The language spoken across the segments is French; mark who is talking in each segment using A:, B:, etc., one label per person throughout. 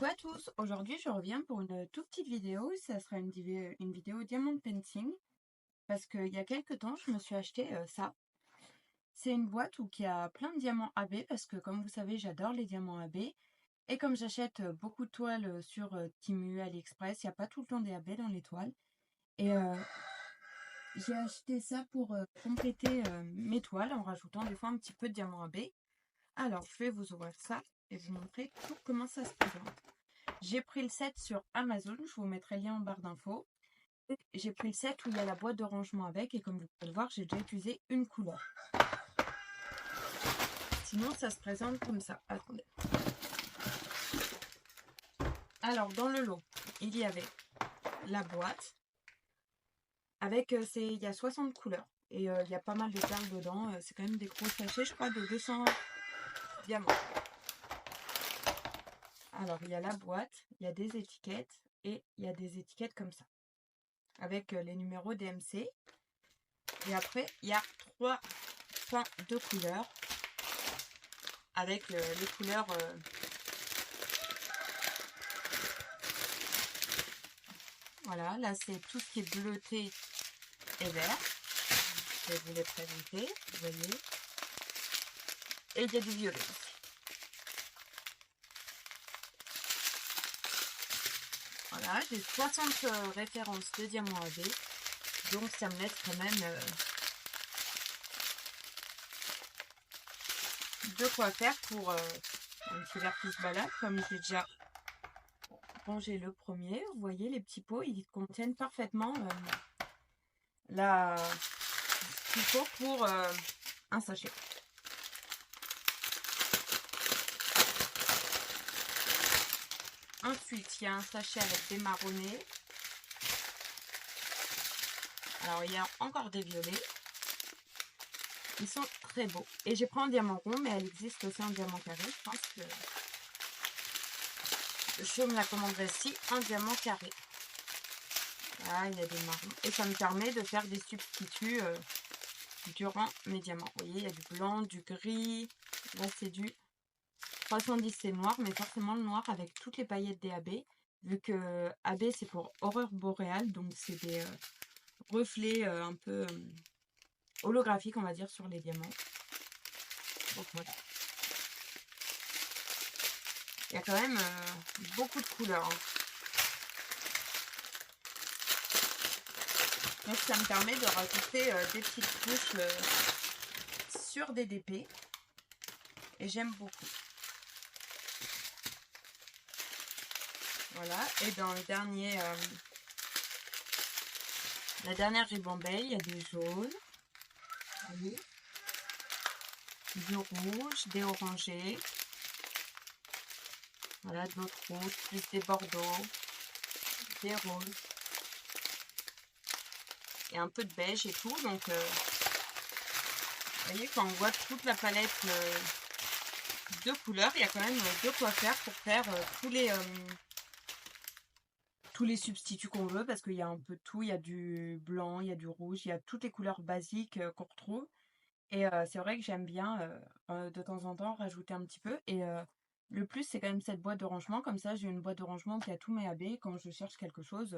A: Coucou à tous, aujourd'hui je reviens pour une toute petite vidéo, ça sera une vidéo Diamond Painting, parce qu'il y a quelques temps je me suis acheté ça. C'est une boîte qui a plein de diamants AB, parce que comme vous savez j'adore les diamants AB, et comme j'achète beaucoup de toiles sur Temu, AliExpress, il n'y a pas tout le temps des AB dans les toiles, et j'ai acheté ça pour compléter mes toiles en rajoutant des fois un petit peu de diamants AB. Alors je vais vous ouvrir ça et vous montrer tout comment ça se présente. J'ai pris le set sur Amazon, je vous mettrai le lien en barre d'infos. J'ai pris le set où il y a la boîte de rangement avec, et comme vous pouvez le voir, j'ai déjà utilisé une couleur. Sinon, ça se présente comme ça. Attendez. Alors, dans le lot, il y avait la boîte avec, il y a 60 couleurs. Et il y a pas mal de perles dedans. C'est quand même des gros sachets, je crois, de 200 diamants. Alors, il y a la boîte, il y a des étiquettes, et il y a des étiquettes comme ça, avec les numéros DMC. Et après, il y a 3 points de couleurs, avec les couleurs voilà, là c'est tout ce qui est bleuté et vert. Je vais vous les présenter, vous voyez. Et il y a du violet aussi. Voilà, j'ai 60 références de diamants AB, donc ça me laisse quand même de quoi faire pour un petit verre qui se balade, comme j'ai déjà rangé le premier. Vous voyez, les petits pots, ils contiennent parfaitement ce qu'il faut pour un sachet. Ensuite, il y a un sachet avec des marronnés. Alors, il y a encore des violets. Ils sont très beaux. Et j'ai pris un diamant rond, mais elle existe aussi en diamant carré. Je pense que je me la commanderai si un diamant carré. Là, il y a des marrons. Et ça me permet de faire des substituts durant mes diamants. Vous voyez, il y a du blanc, du gris. Là, c'est du 310, c'est noir, mais forcément le noir avec toutes les paillettes des AB. Vu que AB, c'est pour Aurore Boréale, donc c'est des reflets un peu holographiques, on va dire, sur les diamants. Donc voilà. Il y a quand même beaucoup de couleurs. Donc ça me permet de rajouter des petites couches sur des DP. Et j'aime beaucoup. Voilà. Et dans le dernier, la dernière ribambelle, il y a des jaunes. Oui. Du rouge, des orangés. Voilà, d'autres rouges, plus des bordeaux, des roses. Et un peu de beige et tout. Donc, vous voyez, quand on voit toute la palette de couleurs, il y a quand même de quoi faire pour faire tous les substituts qu'on veut, parce qu'il y a un peu de tout. Il y a du blanc, il y a du rouge, il y a toutes les couleurs basiques qu'on retrouve. Et c'est vrai que j'aime bien de temps en temps rajouter un petit peu. Et le plus, c'est quand même cette boîte de rangement. Comme ça, j'ai une boîte de rangement qui a tous mes AB. Quand je cherche quelque chose,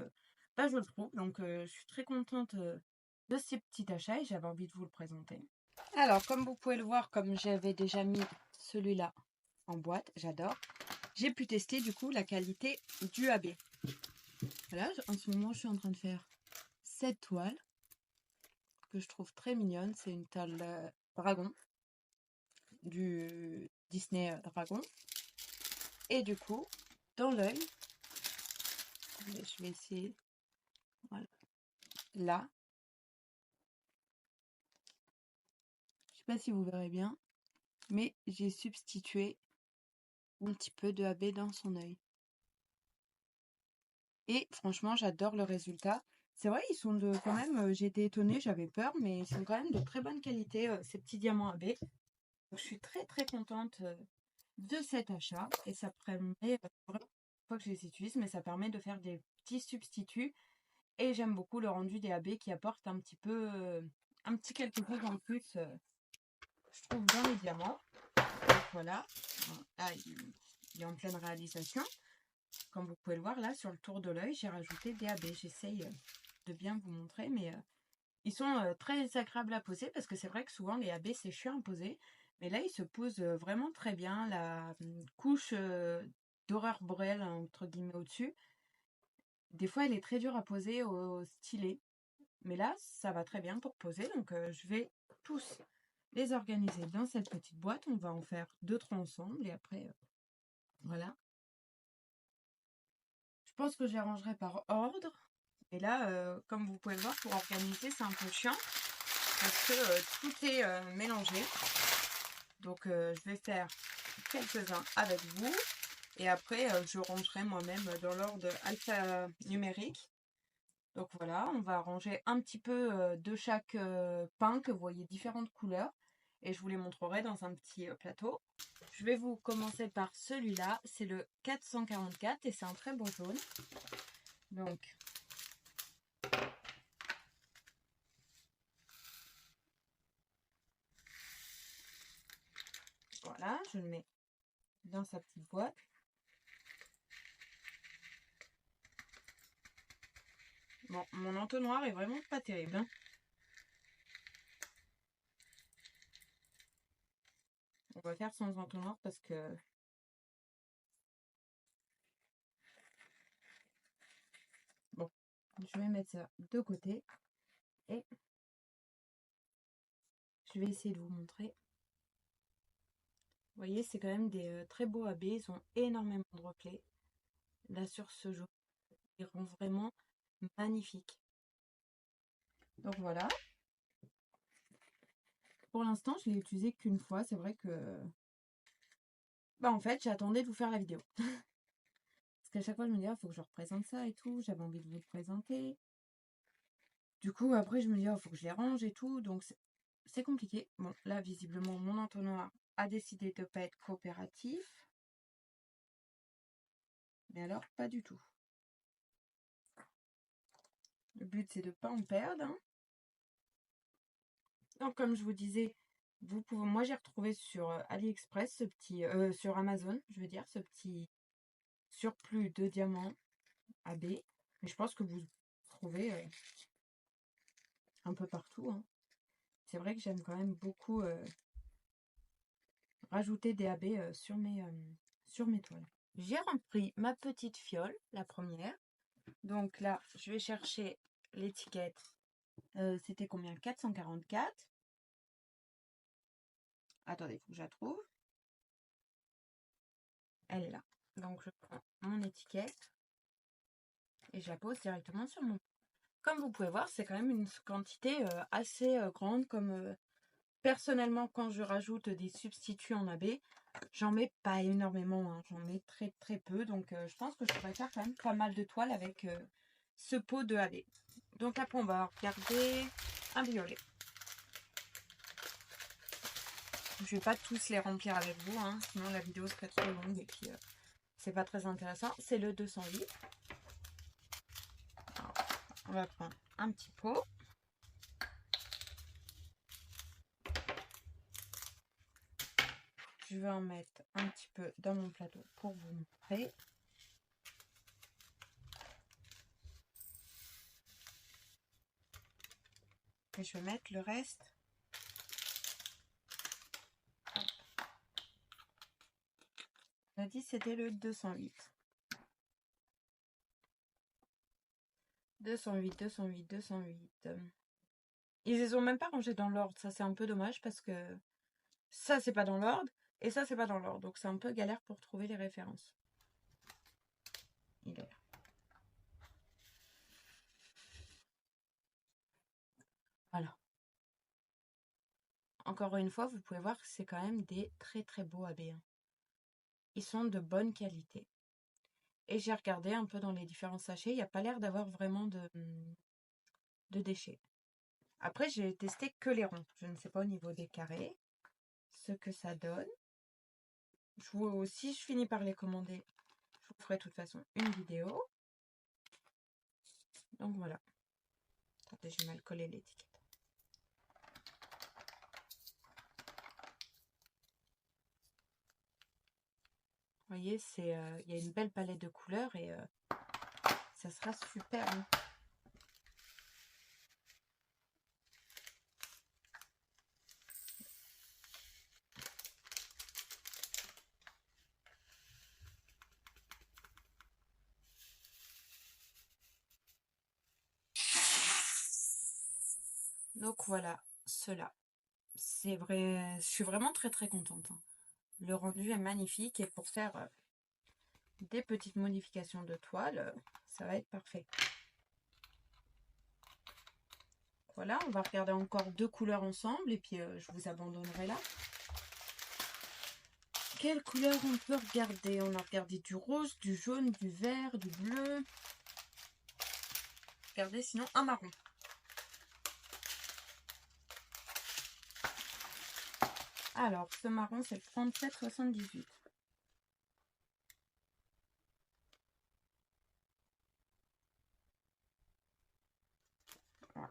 A: je le trouve. Donc, je suis très contente de ces petits achats et j'avais envie de vous le présenter. Alors, comme vous pouvez le voir, comme j'avais déjà mis celui-là en boîte, j'adore. J'ai pu tester du coup la qualité du AB. Voilà, en ce moment, je suis en train de faire cette toile que je trouve très mignonne. C'est une toile dragon, du Disney Dragon. Et du coup, dans l'œil, je vais essayer, voilà, là, je sais pas si vous verrez bien, mais j'ai substitué un petit peu de AB dans son œil. Et franchement, j'adore le résultat. C'est vrai, ils sont quand même, j'ai été étonnée, j'avais peur, mais ils sont quand même de très bonne qualité, ces petits diamants AB. Donc, je suis très très contente de cet achat et ça permet, vraiment, une fois que je les utilise, mais ça permet de faire des petits substituts. Et j'aime beaucoup le rendu des AB qui apporte un petit peu, un petit quelque chose en plus, je trouve, dans les diamants. Donc voilà, là, il est en pleine réalisation. comme vous pouvez le voir là, sur le tour de l'œil, j'ai rajouté des AB. J'essaye de bien vous montrer, mais ils sont très agréables à poser parce que c'est vrai que souvent les AB c'est chiant à poser. Mais là, ils se posent vraiment très bien. La couche d'aurore boréale, entre guillemets, au-dessus, des fois, elle est très dure à poser au stylet. Mais là, ça va très bien pour poser. Donc, je vais tous les organiser dans cette petite boîte. On va en faire 2-3 ensemble. Et après, voilà. Je pense que je les rangerai par ordre. Et là, comme vous pouvez le voir, pour organiser, c'est un peu chiant. Parce que tout est mélangé. Donc, je vais faire quelques-uns avec vous. Et après, je rangerai moi-même dans l'ordre alphanumérique. Donc voilà, on va ranger un petit peu de chaque pain que vous voyez différentes couleurs. Et je vous les montrerai dans un petit plateau. Je vais vous commencer par celui-là. C'est le 444 et c'est un très beau jaune. Donc, voilà, je le mets dans sa petite boîte. Bon, mon entonnoir est vraiment pas terrible, hein. On va faire sans entonnoir parce que... Bon, je vais mettre ça de côté. Et je vais essayer de vous montrer. Vous voyez, c'est quand même des très beaux AB. Ils ont énormément de reflets. Là, sur ce jaune, ils rend vraiment magnifique. Donc voilà. Pour l'instant, je l'ai utilisé qu'une fois. C'est vrai que... Bah en fait, j'attendais de vous faire la vidéo. Parce qu'à chaque fois, je me disais, il faut que je représente ça et tout. J'avais envie de vous le présenter. Du coup, après, je me dis, il faut que je les range et tout. Donc, c'est compliqué. Bon, là, visiblement, mon entonnoir a décidé de ne pas être coopératif. Mais alors, pas du tout. Le but, c'est de ne pas en perdre, hein. Donc, comme je vous disais, vous pouvez, moi, j'ai retrouvé sur AliExpress ce petit... sur Amazon, je veux dire, ce petit surplus de diamants AB. Mais je pense que vous trouvez un peu partout, hein. C'est vrai que j'aime quand même beaucoup rajouter des AB sur mes toiles. J'ai rempli ma petite fiole, la première. Donc là, je vais chercher l'étiquette. C'était combien? 444. Attendez, il faut que je la trouve. Elle est là. Donc je prends mon étiquette et je la pose directement sur mon... Comme vous pouvez voir, c'est quand même une quantité assez grande. Comme personnellement, quand je rajoute des substituts en AB, j'en mets pas énormément, hein. J'en mets très très peu. Donc je pense que je pourrais faire quand même pas mal de toiles avec ce pot de AB. Donc après, on va regarder un violet. Je vais pas tous les remplir avec vous, hein, sinon la vidéo serait trop longue et puis c'est pas très intéressant. C'est le 208. Alors, on va prendre un petit pot. Je vais en mettre un petit peu dans mon plateau pour vous montrer. Et je vais mettre le reste. On a dit c'était le 208. 208, 208, 208. Ils les ont même pas rangés dans l'ordre. Ça, c'est un peu dommage parce que ça, c'est pas dans l'ordre. Et ça, c'est pas dans l'ordre. Donc, c'est un peu galère pour trouver les références. Il est là. Voilà. Encore une fois, vous pouvez voir que c'est quand même des très très beaux AB, hein. Ils sont de bonne qualité. Et j'ai regardé un peu dans les différents sachets. Il n'y a pas l'air d'avoir vraiment de déchets. Après, j'ai testé que les ronds. Je ne sais pas au niveau des carrés ce que ça donne. Si je finis par les commander, je vous ferai de toute façon une vidéo. Donc voilà. Attendez, j'ai mal collé l'étiquette. Vous voyez, il y a une belle palette de couleurs et ça sera super, hein. Donc voilà, cela. C'est vrai, je suis vraiment très très contente, hein. Le rendu est magnifique et pour faire des petites modifications de toile, ça va être parfait. Voilà, on va regarder encore 2 couleurs ensemble et puis je vous abandonnerai là. Quelle couleur on peut regarder? On a regardé du rose, du jaune, du vert, du bleu. Regardez sinon un marron. Alors, ce marron, c'est le 37,78. Voilà.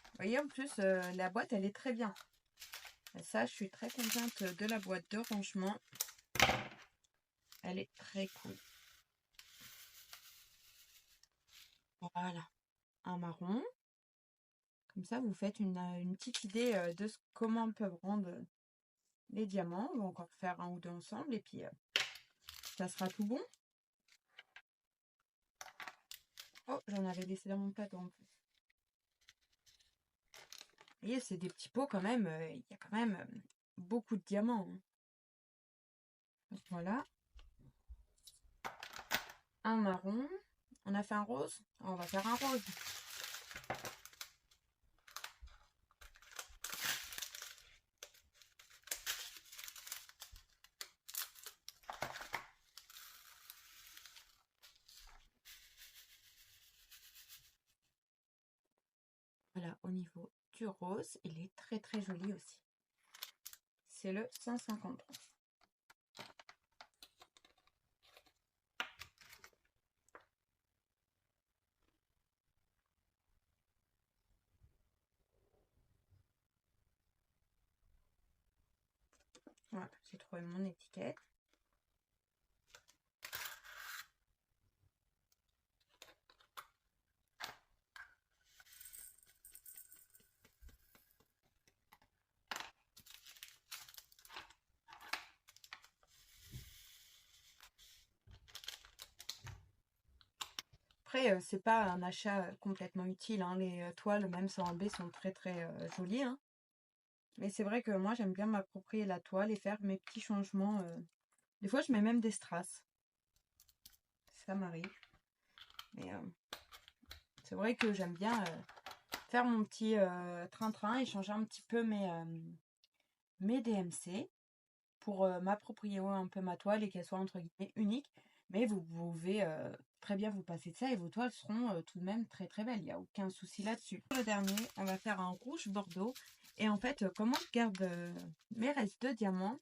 A: Vous voyez, en plus, la boîte, elle est très bien. Et ça, je suis très contente de la boîte de rangement. Elle est très cool. Voilà, un marron. Comme ça, vous faites une petite idée de comment peuvent rendre les diamants. On va encore faire un ou deux ensemble et puis ça sera tout bon. Oh, j'en avais laissé dans mon plateau en plus. Vous voyez, c'est des petits pots quand même. Il y a quand même beaucoup de diamants, hein. Donc, voilà. Un marron. On a fait un rose. On va faire un rose. Voilà, au niveau du rose, il est très très joli aussi. C'est le 153. Voilà, j'ai trouvé mon étiquette. Après, c'est pas un achat complètement utile, hein. Les toiles, même sans en B, sont très très jolies, hein. Mais c'est vrai que moi, j'aime bien m'approprier la toile et faire mes petits changements. Des fois, je mets même des strass. Ça m'arrive. Mais c'est vrai que j'aime bien faire mon petit train-train et changer un petit peu mes DMC pour m'approprier un peu ma toile et qu'elle soit entre guillemets unique. Mais vous pouvez très bien vous passer de ça et vos toiles seront tout de même très très belles. Il n'y a aucun souci là-dessus. Pour le dernier, on va faire un rouge bordeaux. Et en fait, comment je garde mes restes de diamants,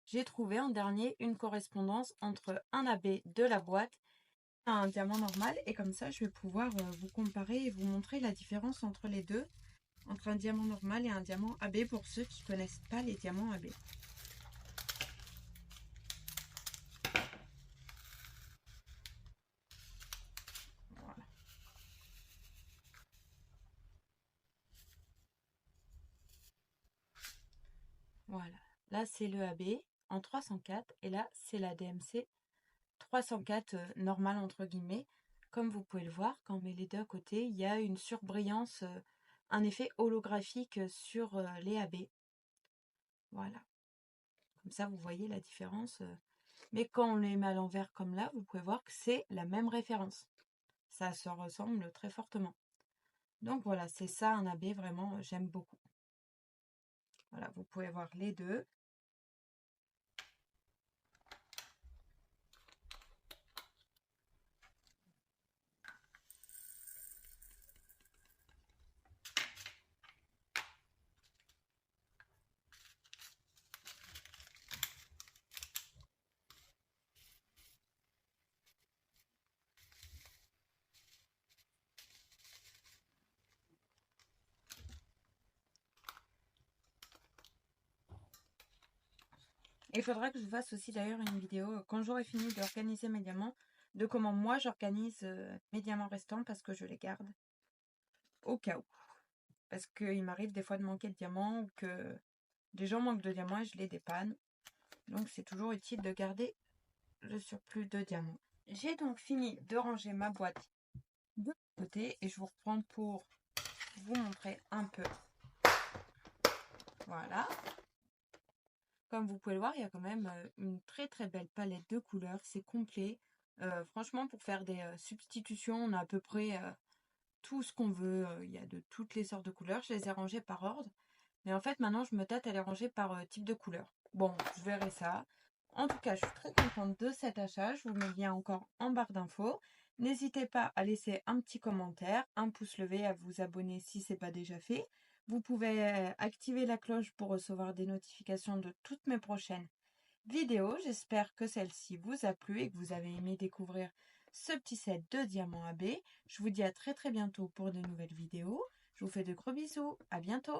A: j'ai trouvé en dernier une correspondance entre un AB de la boîte et un diamant normal. Et comme ça, je vais pouvoir vous comparer et vous montrer la différence entre les deux, entre un diamant normal et un diamant AB pour ceux qui ne connaissent pas les diamants AB. Voilà. Voilà. Là, c'est le AB en 304 et là, c'est la DMC 304 normale entre guillemets. Comme vous pouvez le voir, quand on met les deux à côté, il y a une surbrillance, un effet holographique sur les AB. Voilà. Comme ça, vous voyez la différence. Mais quand on les met à l'envers comme là, vous pouvez voir que c'est la même référence. Ça se ressemble très fortement. Donc voilà, c'est ça un AB, vraiment, j'aime beaucoup. Voilà, vous pouvez voir les deux. il faudra que je vous fasse aussi d'ailleurs une vidéo quand j'aurai fini d'organiser mes diamants, de comment moi j'organise mes diamants restants parce que je les garde au cas où. Parce qu'il m'arrive des fois de manquer de diamants ou que des gens manquent de diamants et je les dépanne. Donc c'est toujours utile de garder le surplus de diamants. J'ai donc fini de ranger ma boîte de côté et je vous reprends pour vous montrer un peu. Voilà. Comme vous pouvez le voir, il y a quand même une très très belle palette de couleurs. C'est complet. Franchement, pour faire des substitutions, on a à peu près tout ce qu'on veut. Il y a de toutes les sortes de couleurs. Je les ai rangées par ordre. Mais en fait, maintenant, je me tâte à les ranger par type de couleur. Bon, je verrai ça. En tout cas, je suis très contente de cet achat. Je vous mets le lien encore en barre d'infos. N'hésitez pas à laisser un petit commentaire, un pouce levé, à vous abonner si ce n'est pas déjà fait. Vous pouvez activer la cloche pour recevoir des notifications de toutes mes prochaines vidéos. J'espère que celle-ci vous a plu et que vous avez aimé découvrir ce petit set de diamants AB. Je vous dis à très très bientôt pour de nouvelles vidéos. Je vous fais de gros bisous. À bientôt.